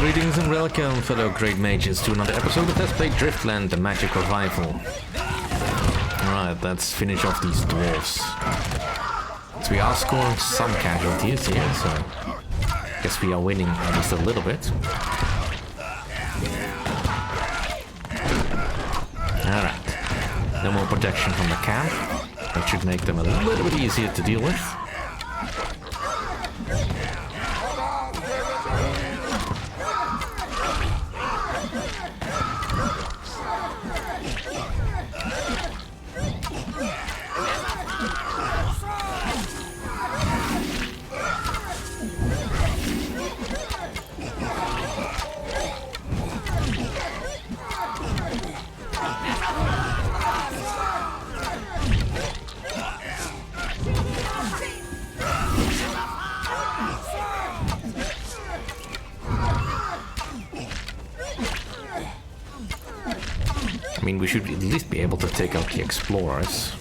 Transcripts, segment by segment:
Greetings and welcome, fellow great mages, to another episode of Let's Play Driftland, the Magic Revival. Alright, let's finish off these dwarves. So we are scoring some casualties here, so I guess we are winning at least a little bit. Alright, no more protection from the camp. That should make them a little bit easier to deal with. I mean, we should at least be able to take out the explorers.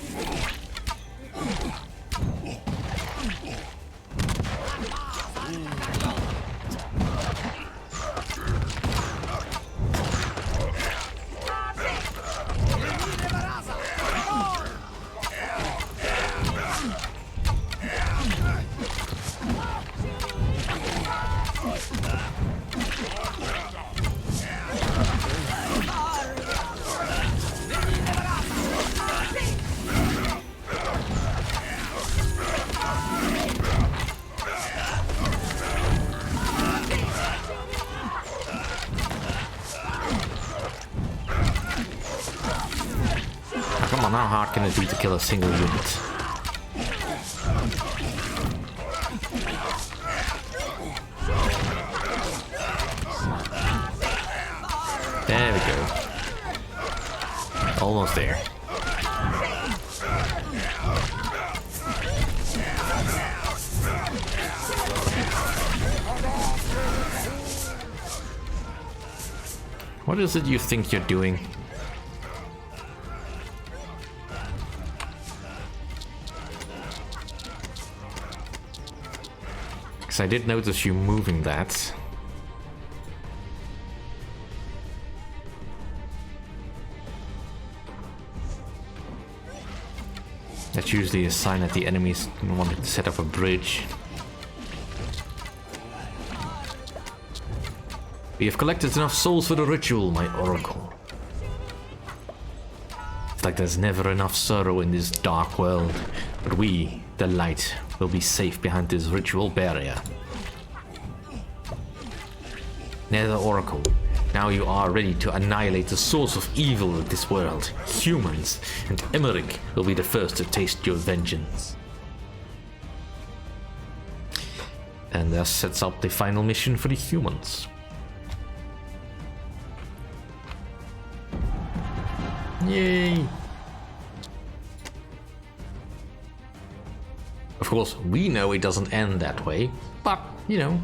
Come on, how hard can it be to kill a single unit? There we go. Almost there. What is it you think you're doing? I did notice you moving that. That's usually a sign that the enemies wanted to set up a bridge. We have collected enough souls for the ritual, my oracle. It's like there's never enough sorrow in this dark world, but we, the light, will be safe behind this ritual barrier. Nether Oracle, now you are ready to annihilate the source of evil of this world, humans, and Emmerich will be the first to taste your vengeance. And thus sets up the final mission for the humans. Yay! Of course, we know it doesn't end that way, but, you know.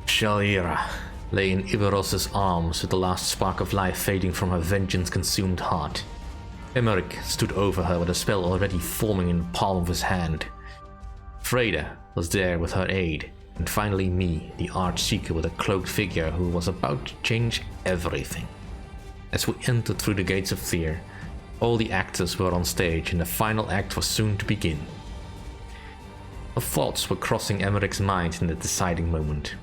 Shalira lay in Iberos's arms with the last spark of life fading from her vengeance-consumed heart. Emmerich stood over her with a spell already forming in the palm of his hand. Freyda was there with her aid, and finally me, the Archseeker with a cloaked figure who was about to change everything. As we entered through the gates of fear, all the actors were on stage and the final act was soon to begin. Her thoughts were crossing Emmerich's mind in the deciding moment.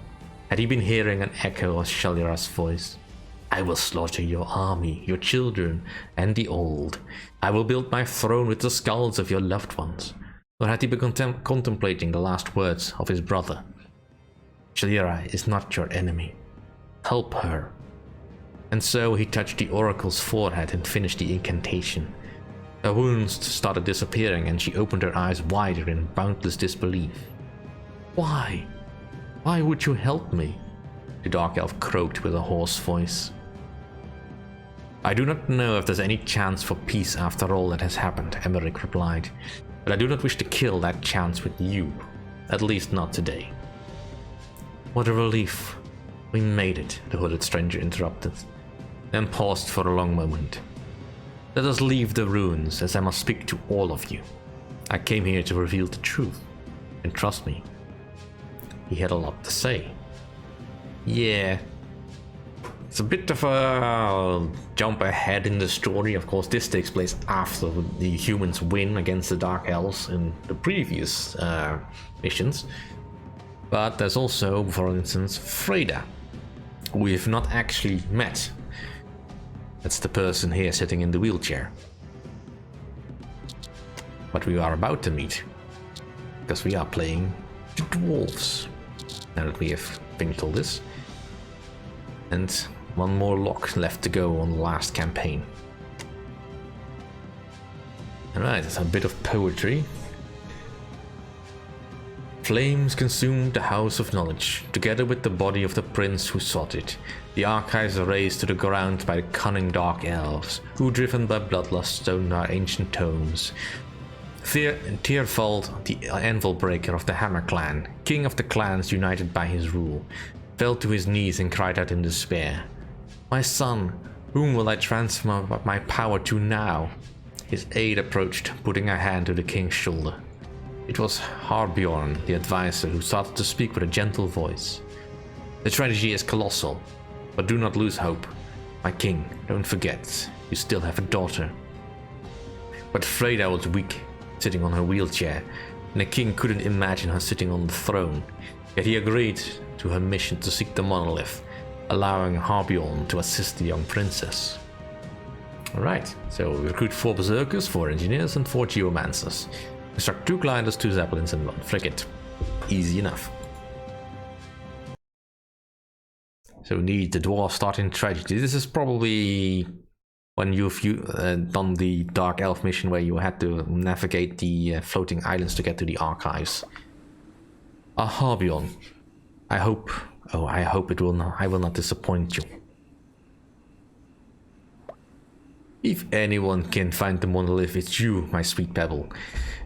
Had he been hearing an echo of Shalira's voice? I will slaughter your army, your children, and the old. I will build my throne with the skulls of your loved ones. Or had he been contemplating the last words of his brother? Shalira is not your enemy. Help her. And so he touched the oracle's forehead and finished the incantation. Her wounds started disappearing and she opened her eyes wider in boundless disbelief. Why? Why would you help me? The dark elf croaked with a hoarse voice. I do not know if there's any chance for peace after all that has happened, Emmerich replied, but I do not wish to kill that chance with you, at least not today. What a relief. We made it, the hooded stranger interrupted, then paused for a long moment. Let us leave the ruins, as I must speak to all of you. I came here to reveal the truth, and trust me, he had a lot to say. Yeah. It's a bit of a jump ahead in the story. Of course, this takes place after the humans win against the Dark Elves in the previous missions. But there's also, for instance, Freda, who we've not actually met. That's the person here sitting in the wheelchair. But we are about to meet, because we are playing the Dwarves, now that we have finished all this. And one more lock left to go on the last campaign. Alright, it's a bit of poetry. Flames consumed the House of Knowledge, together with the body of the prince who sought it. The archives are razed to the ground by the cunning Dark Elves, who, driven by bloodlust, stone our ancient tomes. Tearfall, the anvil breaker of the Hammer Clan, king of the clans united by his rule, fell to his knees and cried out in despair. My son, whom will I transfer my power to now? His aide approached, putting a hand to the king's shoulder. It was Harbjorn, the advisor, who started to speak with a gentle voice. The tragedy is colossal, but do not lose hope. My king, don't forget, you still have a daughter. But Freda was weak, sitting on her wheelchair, and the king couldn't imagine her sitting on the throne. Yet he agreed to her mission to seek the monolith, allowing Harbjorn to assist the young princess. Alright, so we recruit 4 berserkers, 4 engineers, and 4 geomancers. Construct 2 gliders, 2 zeppelins, and 1 frigate. Easy enough. So we need the dwarves starting tragedy. This is probably when you've done the Dark Elf mission where you had to navigate the floating islands to get to the archives. Harbjorn. I hope it will not. I will not disappoint you. If anyone can find the monolith, it's you, my sweet pebble.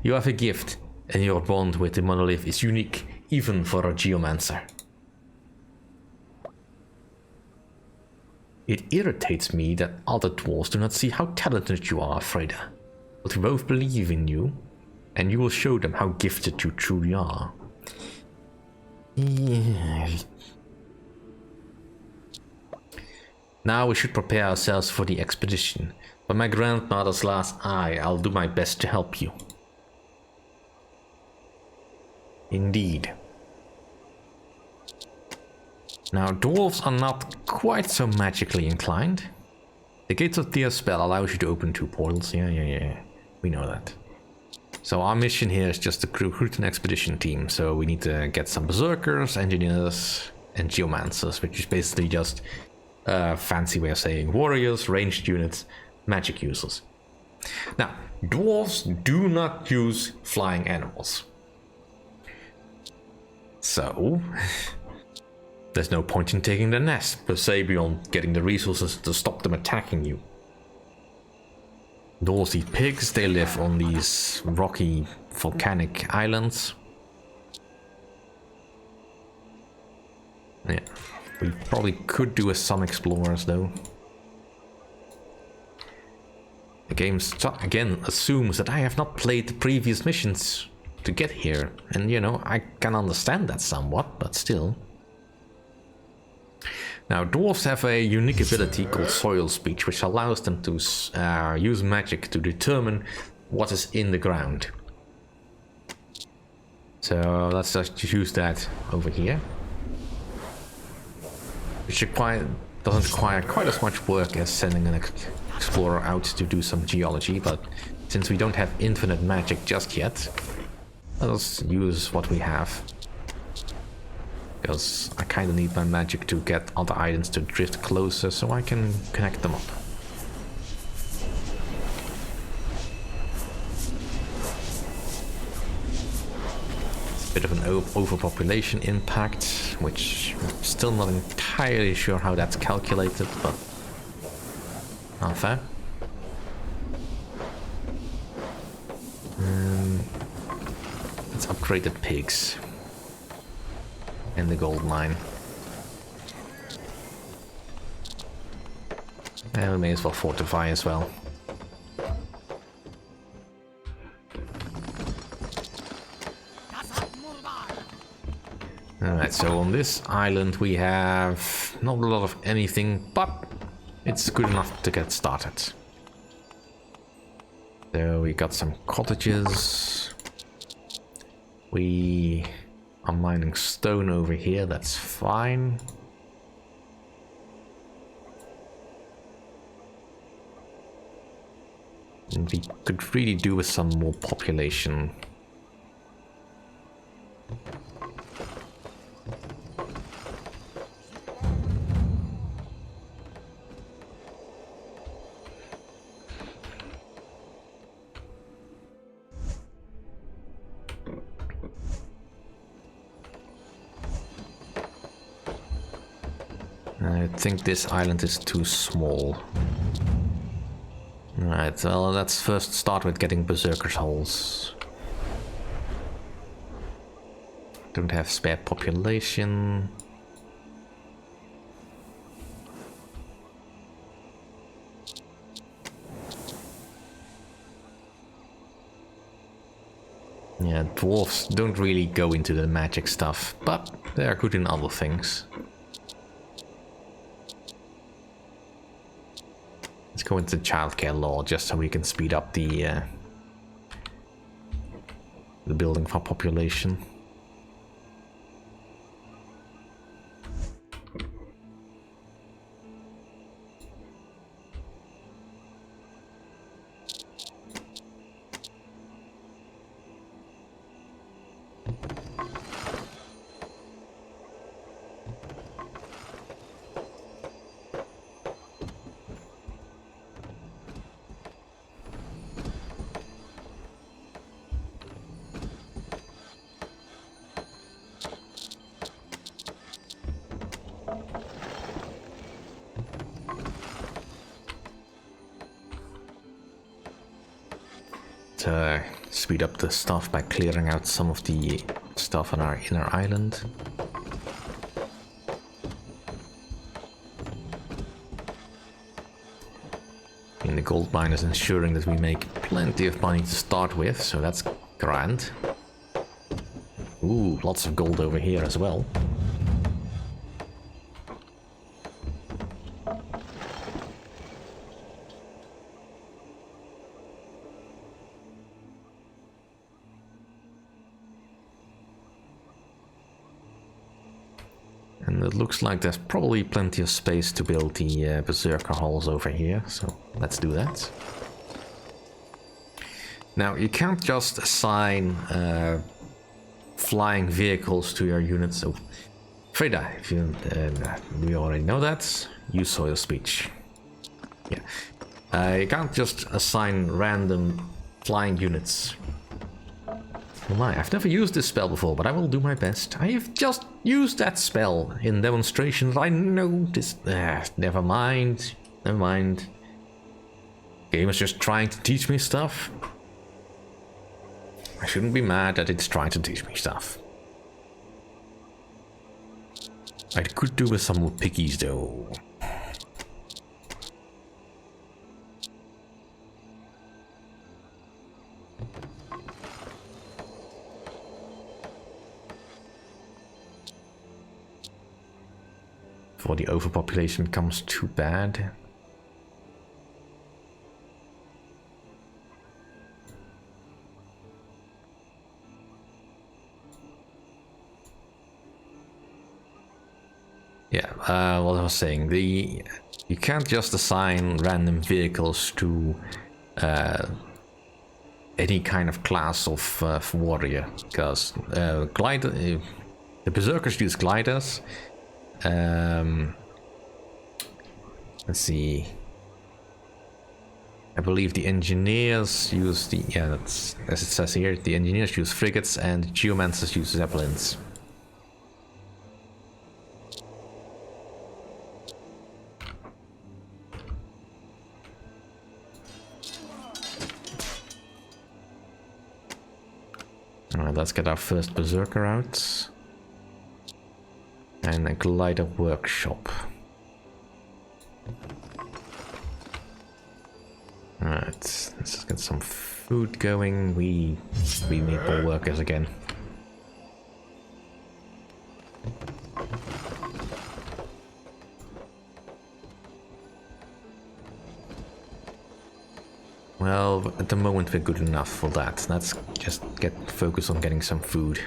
You have a gift, and your bond with the monolith is unique, even for a geomancer. It irritates me that other dwarves do not see how talented you are, Freda. But we both believe in you, and you will show them how gifted you truly are. Yeah. Now we should prepare ourselves for the expedition. By my grandmother's last eye, I'll do my best to help you. Indeed. Now, dwarves are not quite so magically inclined. The Gates of Tear spell allows you to open 2 portals. Yeah. We know that. So our mission here is just to recruit an expedition team. So we need to get some berserkers, engineers, and geomancers, which is basically just a fancy way of saying warriors, ranged units, magic users. Now, dwarves do not use flying animals. So there's no point in taking the nest, per se, beyond getting the resources to stop them attacking you. Dwarves eat pigs, they live on these rocky volcanic islands. Yeah, we probably could do with some explorers though. The game again assumes that I have not played the previous missions to get here, and you know, I can understand that somewhat, but still. Now, dwarves have a unique ability called soil speech, which allows them to use magic to determine what is in the ground. So let's just use that over here. Which doesn't require quite as much work as sending an explorer out to do some geology, but since we don't have infinite magic just yet, let's use what we have. Because I kind of need my magic to get other items to drift closer so I can connect them up. Bit of an overpopulation impact, which I'm still not entirely sure how that's calculated, but not fair. Let's upgrade the pigs. And the gold mine. And we may as well fortify as well. Alright, so on this island we have not a lot of anything, but it's good enough to get started. So we got some cottages. We are mining stone over here, that's fine. And we could really do with some more population. I think this island is too small. Alright, well, let's first start with getting berserkers' holes. Don't have spare population. Yeah, dwarves don't really go into the magic stuff, but they are good in other things. Let's go into childcare law just so we can speed up the building for population. Speed up the stuff by clearing out some of the stuff on our inner island. And the gold mine is ensuring that we make plenty of money to start with, so that's grand. Ooh, lots of gold over here as well. And it looks like there's probably plenty of space to build the berserker halls over here, so let's do that. Now, you can't just assign flying vehicles to your units, so Frida, if you, we already know that, you saw your speech. Yeah. You can't just assign random flying units. Oh my, I've never used this spell before, but I will do my best. I have just used that spell in demonstrations. I noticed. Never mind. Never mind. Game is just trying to teach me stuff. I shouldn't be mad that it's trying to teach me stuff. I could do with some more pickies though. Before the overpopulation becomes too bad. Yeah, what I was saying, you can't just assign random vehicles to any kind of class of warrior, because the berserkers use gliders. Let's see. I believe the engineers use the, yeah, that's as it says here, the engineers use frigates and geomancers use zeppelins. Alright, let's get our first berserker out. And a glider workshop. Alright, let's just get some food going. We need more workers again. Well, at the moment we're good enough for that. Let's just get focused on getting some food.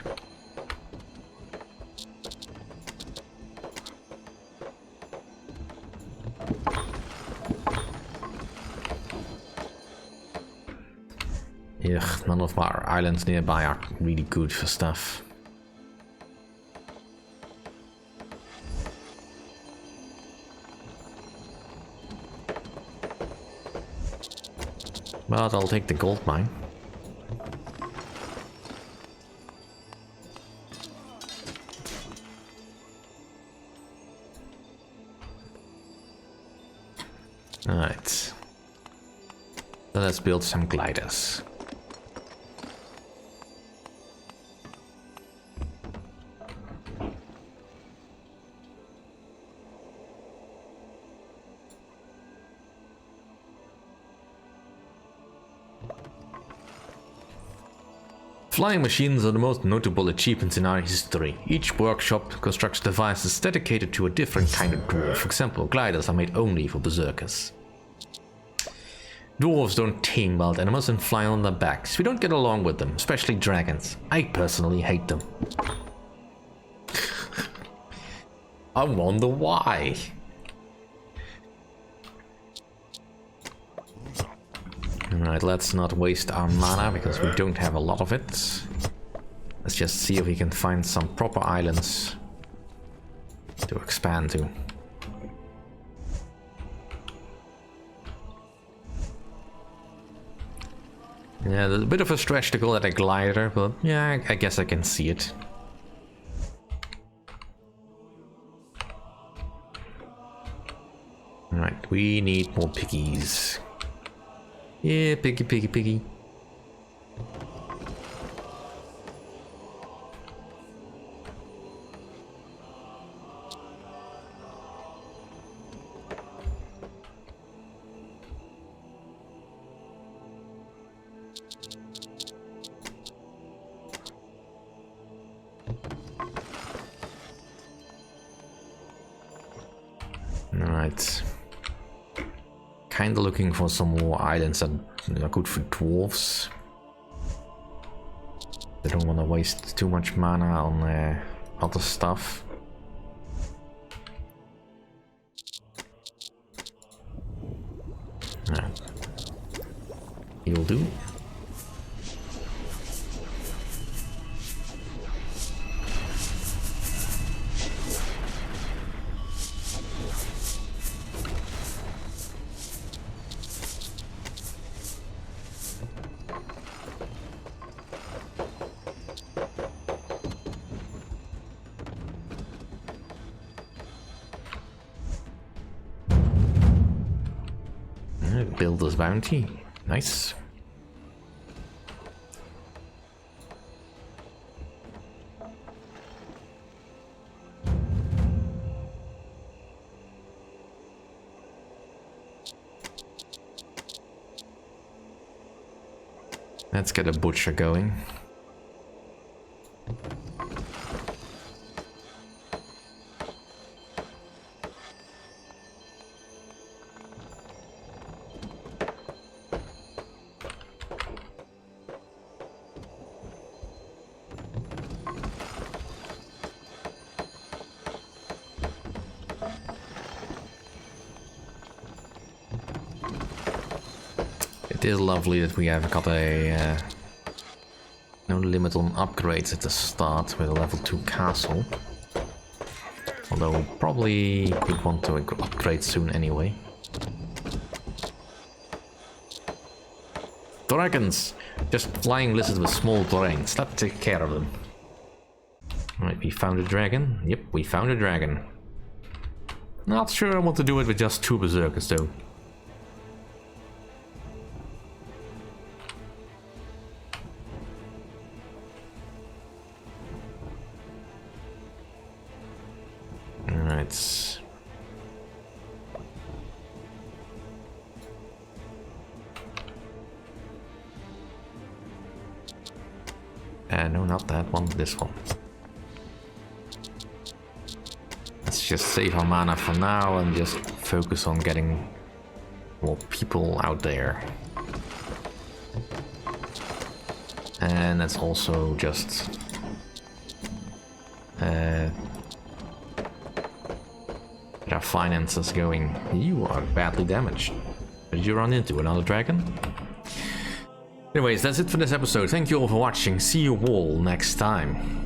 Ugh, none of our islands nearby are really good for stuff. But I'll take the gold mine. Alright. So let's build some gliders. Flying machines are the most notable achievements in our history. Each workshop constructs devices dedicated to a different kind of dwarf. For example, gliders are made only for berserkers. Dwarves don't tame wild animals and fly on their backs. We don't get along with them, especially dragons. I personally hate them. I wonder why. Alright, let's not waste our mana because we don't have a lot of it. Let's just see if we can find some proper islands to expand to. Yeah, there's a bit of a stretch to call it a glider, but yeah, I guess I can see it. Alright, we need more piggies. Yeah, piggy, piggy, piggy. Alright. Kinda looking for some more islands that are good for dwarves. They don't want to waste too much mana on other stuff. Right. You'll do. Builder's bounty. Nice. Let's get a butcher going. It is lovely that we have got a no limit on upgrades at the start with a level 2 castle. Although we probably would want to upgrade soon anyway. Dragons! Just flying lizards with small brains. Let's take care of them. Alright, we found a dragon. Yep, we found a dragon. Not sure I want to do it with just 2 berserkers though. Alright. No, not that one, this one. Let's just save our mana for now and just focus on getting more people out there. And that's also just... our finances going. You are badly damaged. Did you run into another dragon? Anyways, that's it for this episode. Thank you all for watching. See you all next time.